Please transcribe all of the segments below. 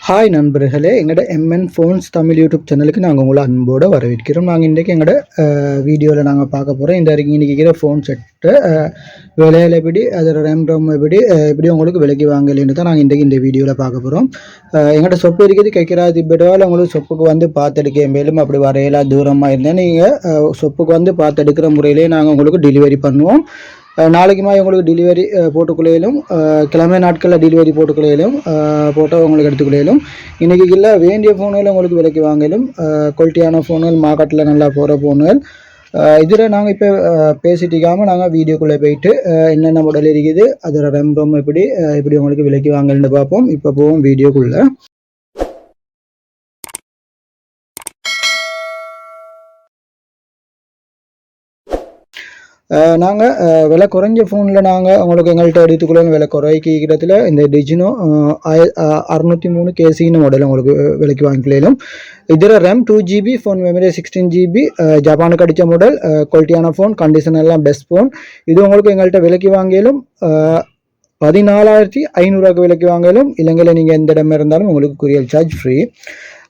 Hi நண்பர்களே, எங்களோட MN phones Tamil YouTube சேனலுக்கு நாங்கள் உங்களை அன்போடு வரவேற்கிறோம். நாங்கள் இன்றைக்கி எங்களோட வீடியோவில் நாங்கள் பார்க்க போகிறோம். இன்றைக்கி இருக்கிற ஃபோன் செட்டு விலையில் எப்படி அதோட ரேம் ரோம் எப்படி உங்களுக்கு விலைக்கு வாங்கலைன்னு தான் நாங்கள் இன்றைக்கி இந்த வீடியோவில் பார்க்க போகிறோம். எங்களோட சொப்பு இருக்கிறது கெக்கிராவா திப்பட்டுவேவாவில் உங்களுக்கு சொப்புக்கு வந்து பார்த்துடுக்க மேலும் அப்படி வரையலாம் தூரமாக இருந்தால் நீங்கள் சொப்புக்கு வந்து பார்த்துடுக்கிற முறையிலே நாங்கள் உங்களுக்கு டெலிவரி பண்ணுவோம். நாளைக்கு மாதிரி உங்களுக்கு டெலிவரி போட்டுக்கொள்ளையிலும் கிழமை நாட்களில் டெலிவரி போட்டுக்கொள்ளையிலும் போட்டோ உங்களுக்கு எடுத்துக்கொள்ளையிலும் இன்றைக்கி இல்லை வேண்டிய ஃபோனுகள் உங்களுக்கு விலைக்கு வாங்கலும் குவாலிட்டியான ஃபோனுகள் மார்க்கெட்டில் நல்லா போகிற ஃபோனுகள் இதில் நாங்கள் இப்போ பேசிட்டிக்காமல் நாங்கள் வீடியோக்குள்ளே போயிட்டு என்னென்ன மாடல் இருக்குது அதோட ரேம் ரோம் எப்படி உங்களுக்கு விலைக்கு வாங்கலுன்னு பார்ப்போம். இப்போ போவோம் வீடியோக்குள்ளே. நாங்கள் விலை குறைஞ்ச ஃபோனில் நாங்கள் உங்களுக்கு எங்கள்கிட்ட எடுத்துக்கொள்ள விலை குறைக்கிறதுல இந்த டிஜினோ 603 கேசின்னு மாடல் உங்களுக்கு விலைக்கு வாங்கிக்கலாம். இதில் RAM 2GB, phone memory 16GB, ஜப்பானுக்கு அடித்த மாடல், குவாலிட்டியான ஃபோன், கண்டிஷன் எல்லாம் பெஸ்ட் ஃபோன். இது உங்களுக்கு எங்கள்கிட்ட விலைக்கு வாங்கிலும் 14,500 விலைக்கு வாங்கலும். இலங்கையில் நீங்கள் எந்த இடமா இருந்தாலும் உங்களுக்கு கொரியர் சார்ஜ் ஃப்ரீ.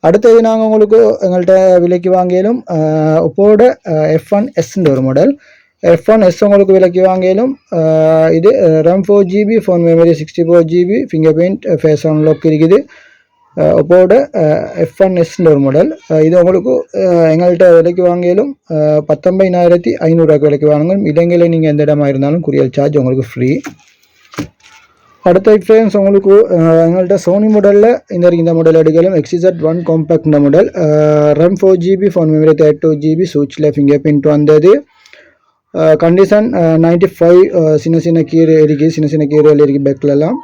அடுத்தது நாங்கள் உங்களுக்கு எங்கள்கிட்ட விலைக்கு வாங்கிலும் ஒப்போட F1S ஒரு மாடல். F1S உங்களுக்கு விலைக்கு வாங்கிலும் இது RAM 4GB, phone memory 64GB, finger print, face unlock இருக்குது. ஒப்போட F1S ஒரு மாடல். இது உங்களுக்கு எங்கள்கிட்ட விலைக்கு வாங்கிலும் 19,500 விலைக்கு வாங்கணும். இலங்கையில் நீங்கள் எந்த இடமா இருந்தாலும் கொரியர் சார்ஜ் உங்களுக்கு ஃப்ரீ. அடுத்த ஃப்ரெண்ட்ஸ் உங்களுக்கு எங்கள்கிட்ட சோனி மாடலில் இந்த மாடல் எடுக்கலாம். XZ1 compact model, RAM 4GB, phone memory 32GB, சுவிட்சில் ஃபிங்கர் பிரிண்ட் வந்தது. கண்டிஷன் 95, சின்ன கீரை இருக்குது, சின்ன கீரைகள் இருக்குது பேக்கிலலாம்.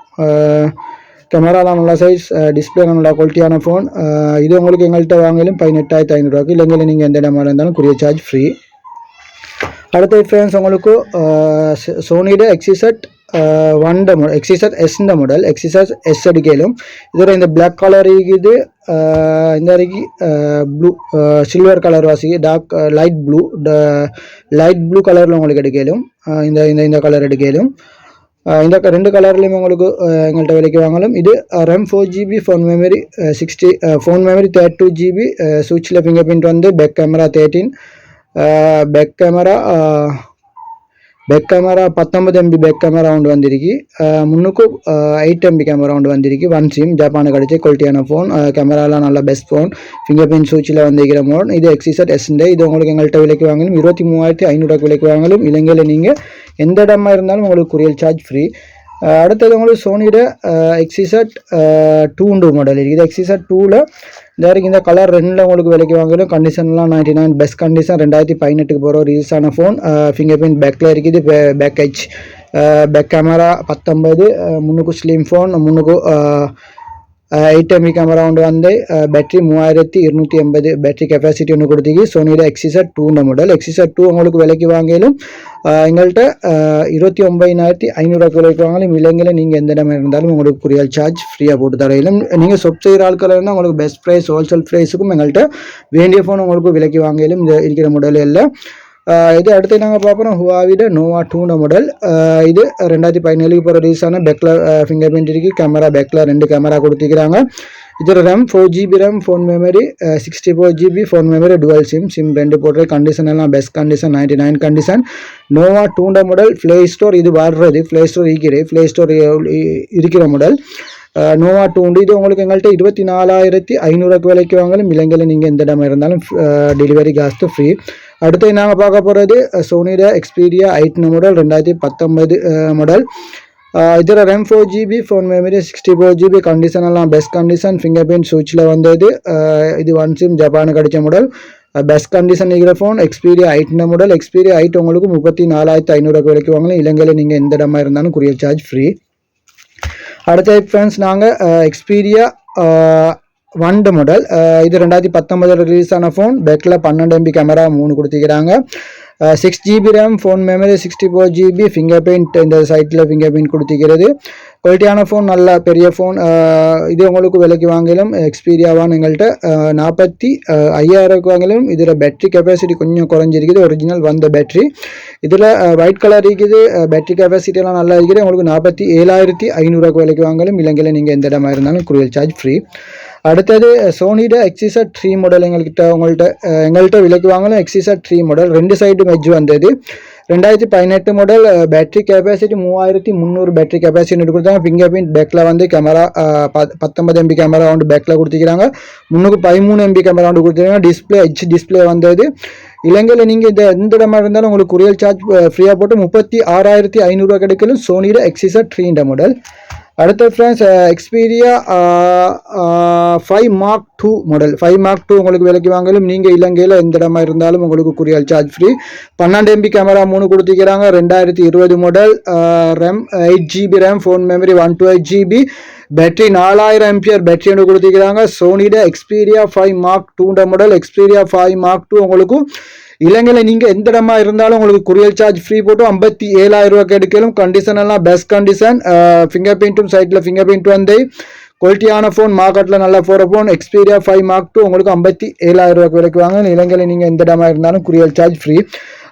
கேமராலாம் நல்லா சைஸ், டிஸ்பிளே நல்லா குவாலிட்டியான ஃபோன். இது உங்களுக்கு எங்கள்கிட்ட வாங்கலும் 18,500. இலங்கையில் நீங்கள் எந்த இடமா இருந்தாலும் கொரியர் சார்ஜ் ஃப்ரீ. அடுத்த ஃப்ரெண்ட்ஸ் உங்களுக்கு சோனியோட XZ1 மாடல், XZ எடுக்கலும். இதோட இந்த பிளாக் கலர் இருக்குது, இந்த ப்ளூ சில்வர் கலர் வாசிக்கு டார்க் லைட் ப்ளூ கலரில் உங்களுக்கு எடுக்கலும். இந்த கலர் எடுக்கலும். இந்த ரெண்டு கலர்லையும் உங்களுக்கு எங்கள்கிட்ட விலைக்கு வாங்கலாம். இது RAM 4GB, phone memory 32GB, சுவிட்சில் ஃபிங்கர் பிரிண்ட் வந்து back camera 13, back camera 19 MB back camera ஒன்று வந்திருக்கு. முன்னுக்கு 8 MB கேமரா ஒன்று வந்திருக்கு. 1 SIM, ஜப்பானுக்கு அடிச்சு குவாலிட்டியான ஃபோன், கேமராலாம் நல்ல பெஸ்ட் ஃபோன், ஃபிங்கர் பிரிண்ட் சுவிட்சில் வந்திருக்கிற ஃபோன். இது XZ1S. இது உங்களுக்கு எங்கள்கிட்ட விலைக்கு வாங்கலும் 23,500 விலைக்கு வாங்கலும். இலங்கையில் நீங்கள் எந்த இடமா இருந்தாலும் உங்களுக்கு கொரியர் சார்ஜ் ஃப்ரீ. அடுத்தது உங்களுக்கு சோனியோட XZ2 மாடல் இருக்குது. XZ2ல் இந்த கலர் ரெண்டில் உங்களுக்கு விலைக்கு வாங்கலும். கண்டிஷன்லாம் 99, பெஸ்ட் கண்டிஷன். 2018 போகிற ரிலீஸ் ஆன ஃபோன். ஃபிங்கர் பிரிண்ட் பேக்கில் இருக்குது, பேக் எச், பேக் கேமரா 19, முன்னுக்கு ஸ்லிம் ஃபோன், முன்னுக்கு 8 MB கேமரா ஒன்று வந்து பேட்டரி 3280 பேட்டரி கெப்பாசிட்டி ஒன்று கொடுத்திக்கு. சோனியோட XZ2 மாடல். XZ2 உங்களுக்கு விலைக்கு வாங்கிலும் எங்கள்கிட்ட 29,500 விலைக்கு வாங்கலும். இலங்கையில் நீங்கள் எந்த இடமா இருந்தாலும் உங்களுக்கு கொரியர் சார்ஜ் ஃப்ரீயாக போட்டு தரையிலும். நீங்கள் சொப் செய்கிற ஆட்கள் இருந்தால் உங்களுக்கு பெஸ்ட் ப்ரைஸ், ஹோல்சேல் ப்ரைஸுக்கும் எங்கள்கிட்ட வேண்டிய ஃபோன் உங்களுக்கு விலைக்கு வாங்கிலும். இந்த இருக்கிற மாடல் எல்லாம் இது அடுத்து நாங்கள் பார்க்குறோம் ஹுவாவிட நோவா 2 மாடல். இது 2017 போகிற ரிலீஸ் ஆன பேக்கில் ஃபிங்கர் பிரிண்ட் இருக்குது. கேமரா பேக்கில் 2 கேமரா கொடுத்துக்கிறாங்க. இதில் RAM 4GB RAM, phone memory 64GB, phone memory dual sim 2 போடுற. கண்டிஷன் எல்லாம் best condition, 99 condition. Nova 2 model. Play store இது வர்றது, ப்ளே ஸ்டோர் இருக்கிற மாடல் நோவா 2. இது உங்களுக்கு எங்கள்கிட்ட 24,500 விலைக்கு வாங்கலும். இலங்கையில் நீங்கள் எந்த இடமா இருந்தாலும் டெலிவரி காஸ்ட்டு ஃப்ரீ. அடுத்து நாங்கள் பார்க்க போகிறது சோனியோட xperia 8 மாடல், 2019 மாடல். இதில் RAM 4GB, phone memory 64GB, condition எல்லாம் பெஸ்ட் கண்டிஷன், ஃபிங்கர் பிரிண்ட் சுவிட்சில் வந்தது. இது 1 SIM, ஜப்பானுக்கு அடித்த மாடல், பெஸ்ட் கண்டிஷன் இருக்கிற ஃபோன். xperia 8 model. xperia 8 உங்களுக்கு 34,500 விலைக்கு வாங்கலாம். இலங்கையில் நீங்கள் எந்த இடமா இருந்தாலும் கொரியர் சார்ஜ் ஃப்ரீ. அடுத்த ஃப்ரெண்ட்ஸ் நாங்கள் xperia 1 மாடல். இது 2019 ரிலீஸ் ஆன ஃபோன். பேக்கில் 12 MB கேமரா 3 கொடுத்துக்கிறாங்க. 6GB RAM, phone memory 64GB, fingerprint இந்த சைட்ல fingerprint கொடுத்திருக்கிறது. குவாலிட்டியான ஃபோன், நல்ல பெரிய ஃபோன். இது உங்களுக்கு விலைக்கு வாங்கலும் எக்ஸ்பீரியாவான எங்கள்கிட்ட 45,000 வாங்கலும். இதில் பேட்டரி கெப்பாசிட்டி கொஞ்சம் குறைஞ்சிருக்குது, ஒரிஜினல் வந்த பேட்டரி. இதில் ஒயிட் கலர் இருக்குது, பேட்டரி கெப்பாசிட்டி எல்லாம் நல்லா இருக்குது. உங்களுக்கு 47,500 விலைக்கு வாங்கலும். இலங்கையில் நீங்கள் எந்த இடமா இருந்தாலும் குரியல் சார்ஜ் ஃப்ரீ. அடுத்தது சோனியோட XZ3 மாடல் எங்கள்கிட்ட விலைக்கு வாங்கலாம். XZ3 மாடல் 2 சைடும் எட்ஜ் வந்தது. 2018 model, battery capacity 3300 battery capacity கொடுத்தாங்க. ஃபிங்கர் பிரிண்ட் பேக்கில் வந்து கேமரா 19 MB கேமரா வந்து பேக்கில் கொடுத்துக்கிறாங்க. 13 MB கேமரா வந்து கொடுத்துருக்காங்க. டிஸ்பிளே டிஸ்பிளே வந்தது. இலங்கையில் நீங்கள் எந்த இடமா இருந்தாலும் உங்களுக்கு குரியல் சார்ஜ் ஃப்ரீயாக போட்டு 36,500 கிடைக்கலும் சோனியோட XZ3 மாடல். அடுத்த friends Xperia 5 Mark 2 model. 5 Mark 2 உங்களுக்கு விலைக்கு வாங்கலும். நீங்கள் இலங்கையில் எந்த இடமா இருந்தாலும் உங்களுக்கு courier charge free. 12 MB camera 3 கொடுத்துக்கிறாங்க. 2020 model. RAM 8GB RAM, phone memory 128GB, battery 4000 mAh battery ஒன்று கொடுத்துக்கிறாங்க. சோனியோட Xperia 5 Mark 2 model. Xperia 5 Mark 2 உங்களுக்கு இலங்கையில் நீங்கள் எந்த இடமா இருந்தாலும் உங்களுக்கு குரியல் சார்ஜ் ஃப்ரீ போட்டு 57,000 எடுக்கலும். கண்டிஷன் எல்லாம் பெஸ்ட் கண்டிஷன். ஃபிங்கர் பிரிண்ட்டும் சைட்டில் ஃபிங்கர் பிரிண்ட் வந்து குவாலிட்டியான ஃபோன், மார்க்கெட்டில் நல்லா போகிற ஃபோன். எக்ஸ்பீரியா 5 Mark 2 உங்களுக்கு 57,000 விலைக்கு வாங்க. இலங்கையில் நீங்கள் எந்த இடமா இருந்தாலும் குரியல் சார்ஜ் ஃப்ரீ.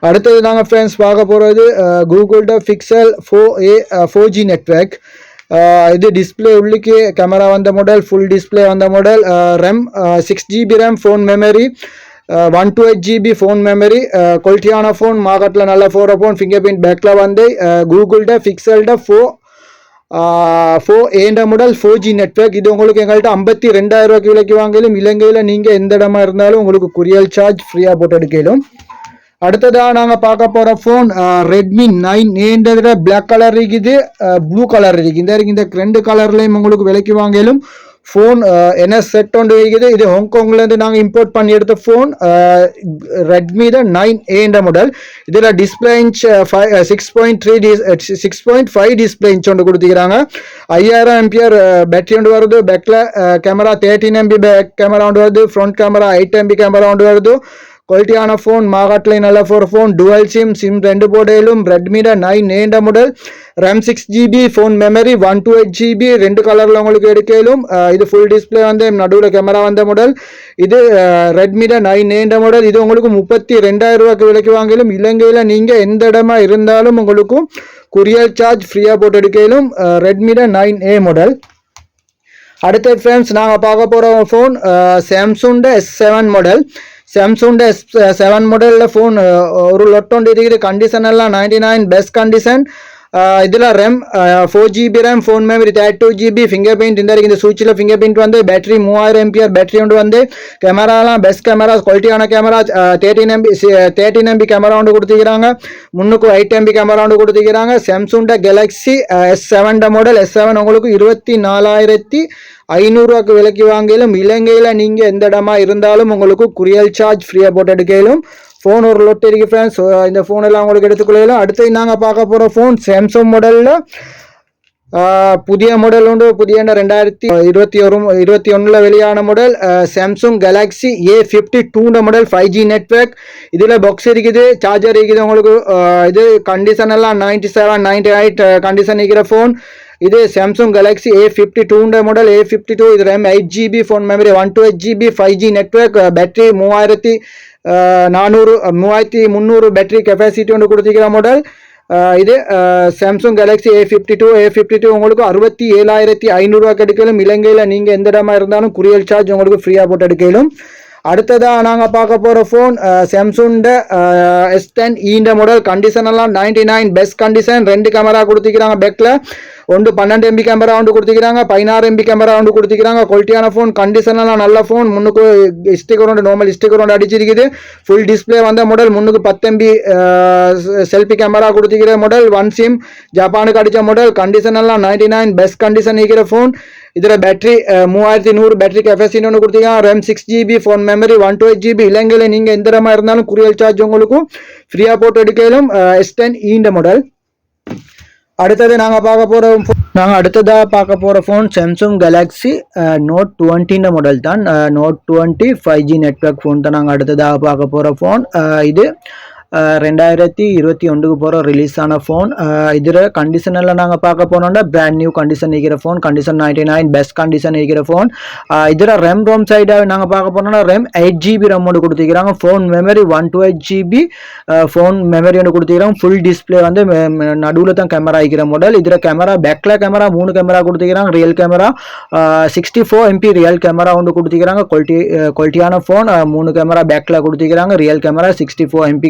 அடுத்தது நாங்கள் ஃப்ரெண்ட்ஸ் பார்க்க போகிறது கூகுளோட பிக்சல் 4G நெட்வொர்க். இது டிஸ்பிளே உள்ளுக்கு கேமரா வந்த மாடல், ஃபுல் டிஸ்பிளே வந்த model. RAM 6GB RAM, phone memory 128GB phone memory. குவாலிட்டியான ஃபோன், மார்க்கெட்டில் நல்லா போகிற ஃபோன். ஃபிங்கர் பிரிண்ட் பேக்கில் வந்து கூகுளோட பிக்சல்ட 4A மாடல் 4G நெட்வொர்க். இது உங்களுக்கு எங்கள்கிட்ட 52,000 விலைக்கு வாங்கலும். இலங்கையில் நீங்கள் எந்த இடமா இருந்தாலும் உங்களுக்கு குரியல் சார்ஜ் ஃப்ரீயாக போட்டு எடுக்கலும். அடுத்ததாக நாங்கள் பார்க்க போகிற phone Redmi 9A. Black colour இருக்குது, ப்ளூ கலர் இருக்குது. இந்த 2 கலர்லையும் உங்களுக்கு விலைக்கு வாங்கலும். ஃபோன் என்ன செட் ஒன்று இருக்குது. இது ஹாங்காங்லேருந்து நாங்கள் இம்போர்ட் பண்ணி எடுத்த ஃபோன். Redmi 9A model. இதில் டிஸ்பிளே இன்ச் 6.5 டிஸ்பிளே இன்ச் ஒன்று கொடுத்துக்கிறாங்க. 5000 mAh பேட்டரி ஒன்று வருது. பேக்கில் கேமரா 13 MB பேக் கேமரா ஒன்று வருது. ஃப்ரண்ட் கேமரா 8 MB கேமரா ஒன்று வருது. குவாலிட்டியான ஃபோன், மார்க்கெட்டில் நல்ல ஃபோன். டுவல் சிம் 2 போடையிலும். Redmi 9A model. RAM 6GB, phone memory 128GB, 2 கலரில் உங்களுக்கு எடுக்கலும். இது ஃபுல் டிஸ்பிளே வந்து நடுவில் கேமரா வந்த மாடல். இது ரெட்மி 9A மாடல். இது உங்களுக்கு 32,000 விலைக்கு வாங்கலும். இலங்கையில் நீங்கள் எந்த இடமா இருந்தாலும் உங்களுக்கு குரியல் சார்ஜ் ஃப்ரீயாக போட்டு எடுக்கலும். Redmi 9A model. அடுத்த ஃப்ரெண்ட்ஸ் நாங்கள் பார்க்க போகிற ஃபோன் சாம்சங்கோட S7 மாடல். சாம்சங்கோட S7 மாடலில் ஃபோன் ஒரு லொட்டோண்டு இருக்குது. கண்டிஷன் எல்லாம் 99 பெஸ்ட் கண்டிஷன். இதில் RAM 4GB RAM, phone memory 32GB, finger print இந்த சுவிட்சில் ஃபிங்கர் பிரிண்ட் வந்து. பேட்டரி 3000 mAh பேட்டரி ஒன்று வந்து. கேமராலாம் பெஸ்ட் கேமரா, குவாலிட்டியான கேமரா. 13 MB கேமரா ஒன்று கொடுத்துக்கிறாங்க. 8 MB கேமரா ஒன்று கொடுத்துக்கிறாங்க. சாம்சங்கோட கேலக்ஸி S7 மாடல். S7 உங்களுக்கு 24,500 விலைக்கு வாங்கலும். இலங்கையில் நீங்கள் எந்த இடமா இருந்தாலும் உங்களுக்கு குரியல் சார்ஜ் ஃப்ரீயாக போட்டு எடுக்கலும். ஃபோன் ஒரு லொட்டு இருக்குது ஃப்ரெண்ட்ஸ். இந்த ஃபோன் எல்லாம் உங்களுக்கு எடுத்துக்கொள்ளலாம். அடுத்து நாங்கள் பார்க்க போகிற ஃபோன் சாம்சங் மாடலில் புதிய மாடல் உண்டு. புதிய 2021 வெளியான model Samsung Galaxy A52 model 5G network. இதில் பாக்ஸ் இருக்குது, சார்ஜர் இருக்குது உங்களுக்கு. இது கண்டிஷன் எல்லாம் 97 98 கண்டிஷன் இருக்கிற ஃபோன். இது Samsung Galaxy A52 model. A52 இது RAM 8GB, phone memory 128GB, 5G network. Battery 3300 battery capacity ஒன்று கொடுத்துக்கிற மாடல். இது சாம்சங் கேலக்ஸி A52 உங்களுக்கு 67,500 கிடைக்கலும். இலங்கையில் நீங்கள் எந்த இடமா இருந்தாலும் குரியல் சார்ஜ் உங்களுக்கு ஃப்ரீயாக போட்டு எடுக்கலும். அடுத்ததாக நாங்கள் பார்க்க போகிற ஃபோன் சாம்சங்கோட S10e மாடல். கண்டிஷன் எல்லாம் 99 பெஸ்ட் கண்டிஷன். 2 கேமரா கொடுத்துக்கிறாங்க பேக்கில். 12 MB கேமரா ஒன்று கொடுத்துக்கிறாங்க. 16 MB கேமரா ஒன்று கொடுத்துக்கிறாங்க. குவாலிட்டியான ஃபோன், கண்டிஷன் எல்லாம் நல்ல ஃபோன். முன்னுக்கு ஸ்டிக்கர் ஒன்று, நார்மல் ஸ்டிக்கர் ஒன்று அடிச்சிருக்குது. ஃபுல் டிஸ்பிளே வந்த மாடல். முன்னுக்கு 10 MB செல்ஃபி கேமரா கொடுத்துக்கிற மாடல். 1 சிம் ஜப்பானுக்கு அடித்த மாடல். கண்டிஷன் எல்லாம் 99 பெஸ்ட் கண்டிஷன் இருக்கிற ஃபோன். இதில் பேட்டரி 3100 பேட்டரி கெப்பாசிட்டி ஒன்று கொடுத்துருக்காங்க. RAM 6GB, phone memory 128GB. இலங்கையில் நீங்கள் எந்த இடமா இருந்தாலும் குரியல் சார்ஜ் உங்களுக்கு ஃப்ரீயாக போட்டு எடுக்கலும். S10e model. அடுத்தது நாங்கள் பார்க்க போகிற phone Samsung Galaxy Note 20 model தான். Note 20 5G நெட்வொர்க் ஃபோன் தான் நாங்கள் அடுத்ததாக பார்க்க போகிற ஃபோன். இது 2021க்கு போகிற ரிலீஸ் ஆன ஃபோன். இதில் கண்டிஷனில் நாங்கள் பார்க்க போனோம்னா பிராண்ட் நியூ கண்டிஷன் இருக்கிற ஃபோன், கண்டிஷன் 99 பெஸ்ட் கண்டிஷன் இருக்கிற ஃபோன். இதில் ரோம் சைடாக நாங்கள் பார்க்க போனோம்னா RAM 8GB ஒன்று கொடுத்துக்கிறாங்க. Phone memory 128GB phone memory ஒன்று கொடுத்துக்கிறாங்க. ஃபுல் டிஸ்பிளே வந்து நடுவில் தான் கேமரா இருக்கிற மாடல். இதில் கேமரா பேக்கில் கேமரா 3 கேமரா கொடுத்துக்கிறாங்க. Rear camera 64MP rear camera ஒன்று கொடுத்துக்கிறாங்க. குவாலிட்டியான ஃபோன். 3 கேமரா பேக்கில் கொடுத்துக்கிறாங்க. ரியல் கேமரா 64MP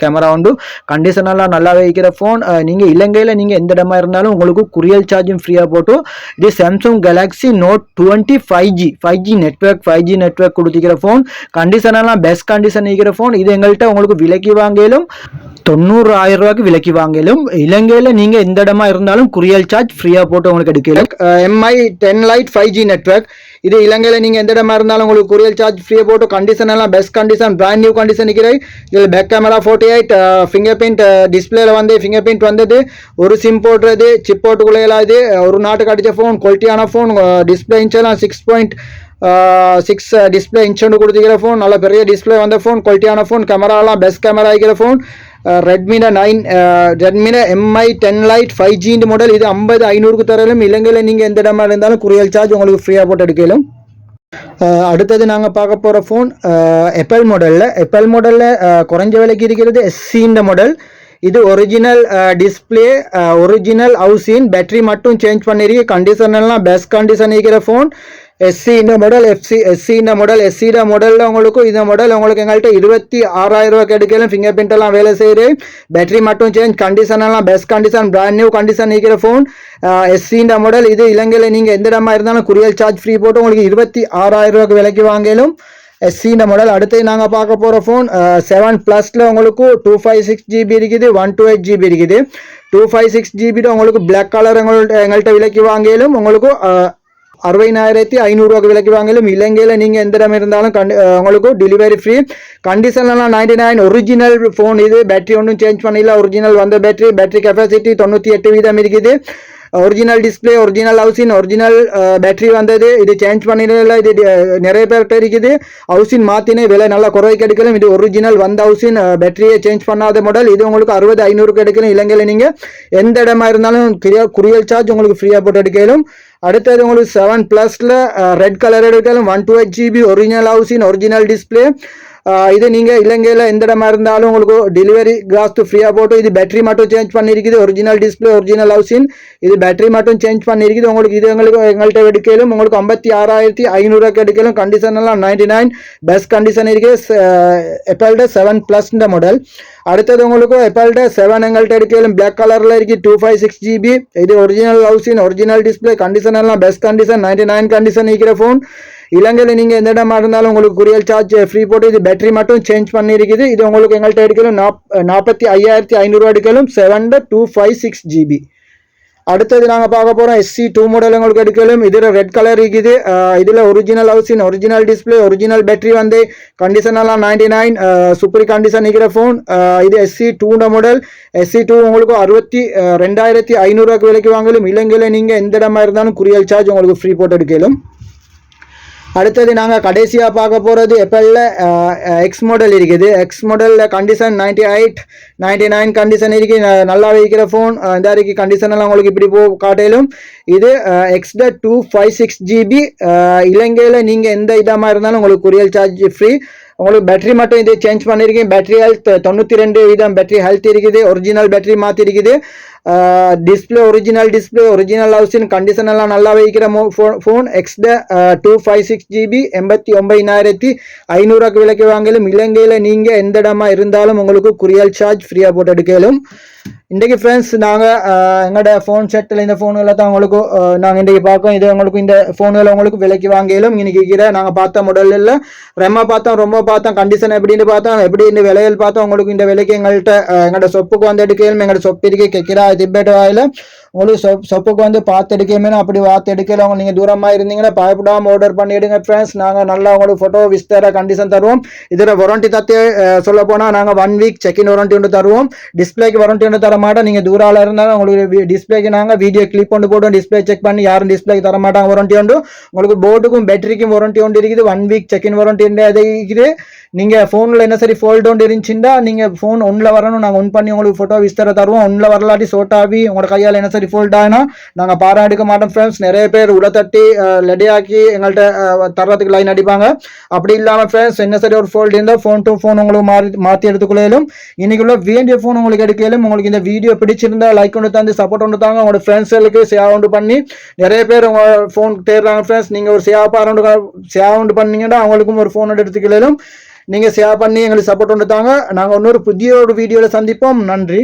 கேமரா உண்டு. கண்டிஷன் எல்லாம் நல்லா வைக்கிற ஃபோன். நீங்கள் இலங்கையில் நீங்கள் எந்த இடமா இருந்தாலும் உங்களுக்கு குரியல் சார்ஜும் ஃப்ரீயாக போட்டு இது Samsung Galaxy Note 20 5G network கொடுத்துக்கிற ஃபோன். கண்டிஷன் எல்லாம் பெஸ்ட் கண்டிஷன் இருக்கிற ஃபோன். இது எங்கள்கிட்ட உங்களுக்கு விலைக்கு வாங்கிலும் 90,000 ரூபாய்க்கு விலைக்கு வாங்கிலும். இலங்கையில் நீங்கள் எந்த இடமா இருந்தாலும் குரியல் சார்ஜ் ஃப்ரீயாக போட்டு உங்களுக்கு எடுக்கலாம். MI 10 Lite 5G network. இது இலங்கையில் நீங்கள் எந்த இடமா இருந்தாலும் உங்களுக்கு குரியல் சார்ஜ் ஃப்ரீயாக போட்டு கண்டிஷன் எல்லாம் best condition brand new condition இருக்கிறது. இதில் பேக் கேமரா 48 ஃபிங்கர் பிரிண்ட் டிஸ்பிளேல வந்து ஃபிங்கர் பிரிண்ட் வந்தது. ஒரு சிம் போடுறது சிப் போட்டுக்குள்ளே இது ஒரு நாட்டுக்கு அடித்த ஃபோன். குவாலிட்டியான ஃபோன். டிஸ்பிளே இன்ச்செல்லாம் 6.6 டிஸ்பிளே இன்ச் ஒன்று கொடுத்துக்கிற ஃபோன். நல்ல பெரிய டிஸ்பிளே வந்த ஃபோன். குவாலிட்டியான ஃபோன். கேமராலாம் பெஸ்ட் கேமரா இருக்கிற ஃபோன். ரெட்மியில் MI 10 Lite 5G மாடல். இது 50,500க்கு தரலும். இலங்கையில் நீங்கள் எந்த இடமா இருந்தாலும் குரியல் சார்ஜ் உங்களுக்கு ஃப்ரீயாக போட்டு எடுக்கலாம். அடுத்தது நாங்கள் பார்க்க போகிற ஃபோன் ஆப்பிள் மாடலில் குறைஞ்ச விலைக்கு இருக்கிறது SC மாடல். இது original display, original housing, battery மட்டும் சேஞ்ச் பண்ணிருக்கு. கண்டிஷன் எல்லாம் பெஸ்ட் கண்டிஷன் இருக்கிற ஃபோன். SC மாடலில் உங்களுக்கு இந்த மாடல் உங்களுக்கு எங்கள்கிட்ட 26,000 ரூபாய்க்கு எடுக்கலாம். ஃபிங்கர் பிரிண்ட் எல்லாம் வேலை செய்யுது. பேட்டரி மட்டும் சேஞ்ச். கண்டிஷன் எல்லாம் best condition brand new condition இருக்கிற ஃபோன். SC model. இது இலங்கையில் நீங்கள் எந்த இடமா இருந்தாலும் குரியல் சார்ஜ் ஃப்ரீ போட்டு உங்களுக்கு 26,000 ரூபாய்க்கு விலைக்கு வாங்கலும். SC model. அடுத்து நாங்கள் பார்க்க போகிற ஃபோன் 7 Plusல உங்களுக்கு 256GB இருக்குது, 128GB இருக்குது. 256GB உங்களுக்கு பிளாக் கலர் எங்கள்கிட்ட விலைக்கு வாங்கலும். உங்களுக்கு 60,500 ரூபாய்க்கு விலைக்கு வாங்கலும். இலங்கையில் நீங்கள் எந்த இடம் இருந்தாலும் உங்களுக்கு டெலிவரி ஃப்ரீ. கண்டிஷன்லாம் 99 original phone. இது பேட்டரி ஒன்றும் சேஞ்ச் பண்ணல. ஒரிஜினல் வந்த பேட்டரி கெப்பாசிட்டி 98% இருக்குது. Original display, original housing, original battery வந்தது. இது சேஞ்ச் பண்ணிடல. இது நிறைய பேர்கிட்ட இருக்குது. ஹவுசின் மாற்றினே விலை நல்லா குறைக்கு எடுக்கலாம். இது ஒரிஜினல் வந்த ஹவுசின், பேட்டரியை சேஞ்ச் பண்ணாத மாடல். இது உங்களுக்கு 60,500க்கு எடுக்கலாம். இலங்கையில் நீங்கள் எந்த இடமா இருந்தாலும் குரியல் சார்ஜ் உங்களுக்கு ஃப்ரீயாக போட்டு எடுக்கலாம். அடுத்தது உங்களுக்கு 7 Plusல ரெட் கலர் எடுக்கலாம். 128GB original housing, original display. இது நீங்கள் இலங்கையில் எந்த இடமா இருந்தாலும் உங்களுக்கு டெலிவரி காஸ்ட் ஃப்ரீயாக போட்டு இது பேட்டரி மட்டும் சேஞ்ச் பண்ணியிருக்குது. ஒரிஜினல் டிஸ்பிளே, ஒரிஜினல் ஹவுசின், இது பேட்டரி மட்டும் சேஞ்ச் பண்ணியிருக்குது. உங்களுக்கு இது எங்கள்கிட்ட எடுக்கலும். உங்களுக்கு 56,500 எடுக்கலும். கண்டிஷன் எல்லாம் 99 பெஸ்ட் கண்டிஷன் இருக்குது. ஆப்பிள்ட 7 Plus மாடல். அடுத்தது உங்களுக்கு ஆப்பிள்ட 7 எங்கள்கிட்ட எடுக்கலும். பிளாக் கலரில் இருக்குது. 256GB. இது original housing, original display. Condition எல்லாம் பெஸ்ட் கண்டிஷன் 99 கண்டிஷன் இருக்கிற ஃபோன். இலங்கையில் நீங்கள் எந்த இடமா இருந்தாலும் உங்களுக்கு குரியல் சார்ஜ் ஃப்ரீ போட்டு இது பேட்டரி மட்டும் சேஞ்ச் பண்ணியிருக்குது. இது உங்களுக்கு எங்கள்கிட்ட எடுக்கலும் 45,500 எடுக்கலும். 7 256GB. அடுத்தது நாங்கள் பார்க்க போகிறோம் SC2 மாடல் உங்களுக்கு எடுக்கலும். இதில் ரெட் கலர் இருக்குது. இதில் original housing, original display, original battery வந்து கண்டிஷன் எல்லாம் 99 சூப்பர் கண்டிஷன் இருக்கிற ஃபோன். இது SC2 மாடல். SC2 உங்களுக்கு 62,500 விலைக்கு வாங்கலும். இலங்கையில் நீங்கள் எந்த இடமா இருந்தாலும் குரியல் சார்ஜ் உங்களுக்கு ஃப்ரீ போட்டு எடுக்கலும். அடுத்தது நாங்கள் கடைசியாக பார்க்க போகிறது ஆப்பிளில் X மாடல் இருக்குது. X மாடலில் கண்டிஷன் 98 99 கண்டிஷன் இருக்குது. நல்லா வைக்கிற ஃபோன். இந்த இருக்குது கண்டிஷன் எல்லாம் உங்களுக்கு இப்படி காட்டையிலும். இது Xட 256GB. இலங்கையில் நீங்கள் எந்த இடமா இருந்தாலும் உங்களுக்கு குரியல் சார்ஜ் ஃப்ரீ. உங்களுக்கு பேட்டரி மட்டும் இது சேஞ்ச் பண்ணியிருக்கேன். பேட்டரி ஹெல்த் 92% பேட்டரி ஹெல்த் இருக்குது. ஒரிஜினல் பேட்டரி மாற்றி இருக்குது. Display, original display, original housing, condition எல்லாம் நல்லா வைக்கிற ஃபோன். Xட 256GB 89,500 விலைக்கு வாங்கலும். இலங்கையில் நீங்கள் எந்த இடமா இருந்தாலும் உங்களுக்கு குரியல் சார்ஜ் ஃப்ரீயாக போட்டு எடுக்கலும். இன்றைக்கு ஃப்ரெண்ட்ஸ் நாங்கள் எங்களோட ஃபோன் செட்டில் இந்த ஃபோன்களை தான் உங்களுக்கு நாங்கள் இன்றைக்கி பார்க்கோம். இது உங்களுக்கு இந்த ஃபோன்களை உங்களுக்கு விலைக்கு வாங்கிலும். இன்றைக்கி இருக்கிற நாங்கள் பார்த்த மாடலில் ரெம்மா பார்த்தோம், ரொம்ப பார்த்தோம், கண்டிஷன் எப்படின்னு பார்த்தோம், எப்படி இந்த விலையில் பார்த்தோம். உங்களுக்கு இந்த விலைக்கு எங்கள்கிட்ட எங்களோட சொப்புக்கு வந்து எடுக்கலும். எங்களோட சொப்பு இருக்கு கெக்கிரா திப்பட்டுவேவாவில். உங்களுக்கு சொப்புக்கு வந்து பார்த்து எடுக்கமே அப்படி பார்த்து எடுக்கல நீங்கள் தூரமாக இருந்தீங்கன்னா பயப்படாமல் ஆர்டர் பண்ணி எடுங்க ஃப்ரெண்ட்ஸ். நாங்கள் நல்லா உங்களுக்கு ஃபோட்டோ விஸ்தார கண்டிஷன் தருவோம். இதில் வாரண்டி தத்து சொல்ல போனால் நாங்கள் 1 வீக் செக்இன் வாரண்டி ஒன்று தருவோம். டிஸ்பிளேக்கு வாரண்டி ஒன்று தர மாட்டோம். நீங்கள் தூரால இருந்தாலும் உங்களுக்கு டிஸ்பிளேக்கு நாங்கள் வீடியோ கிளிப் ஒன்று போடுவோம். டிஸ்பிளே செக் பண்ணி யாரும் டிஸ்பிளேக்கு தர மாட்டாங்க வாரண்டி உண்டு. உங்களுக்கு போர்டுக்கும் பேட்டரிக்கும் வாரண்டி ஒன்று இருக்குது. 1 வீக் செக்இன் வாரண்டி இருக்குது. நீங்கள் ஃபோனில் என்ன சரி ஃபோல்டு ஒன்று இருந்துச்சுன்னா நீங்கள் ஃபோன் ஒன்றில் வரணும். நாங்கள் ஒன் பண்ணி உங்களுக்கு ஃபோட்டோ விஸ்தார தருவோம். ஒன்றில் வரலாட்டி சோட்டாவி உங்களோட கையால் என்ன சரி ஃபோல்ட் ஆகினா நாங்கள் பாரம் எடுக்க மாட்டோம் ஃப்ரெண்ட்ஸ். நிறைய பேர் உடத்தட்டி லெடியாக்கி எங்கள்கிட்ட தர்றதுக்கு லைன் அடிப்பாங்க. அப்படி இல்லாமல் ஃப்ரெண்ட்ஸ் என்ன சரி ஒரு ஃபோல்டு இருந்தால் ஃபோன் டு ஃபோன் உங்களுக்கு மாற்றி எடுத்துக்கொள்ளும். இன்னைக்குள்ள வேண்டிய ஃபோன் உங்களுக்கு எடுக்கலும். உங்களுக்கு இந்த வீடியோ பிடிச்சிருந்தா லைக் ஒன்று தந்து சப்போர்ட் ஒன்று தாங்க. உங்களோட ஃப்ரெண்ட்ஸுக்கு ஷேர் ஒன்று பண்ணி நிறைய பேர் உங்கள் ஃபோன் தேடுறாங்க ஃப்ரெண்ட்ஸ். நீங்கள் ஒரு ஷேர் ஒன்று பண்ணீங்கன்னா அவங்களுக்கும் ஒரு ஃபோன் எடுத்துக்கலும். நீங்கள் ஷேர் பண்ணி எங்களுக்கு சப்போர்ட் ஒன்று தாங்க. நாங்கள் இன்னொரு புதிய ஒரு வீடியோவில் சந்திப்போம். நன்றி.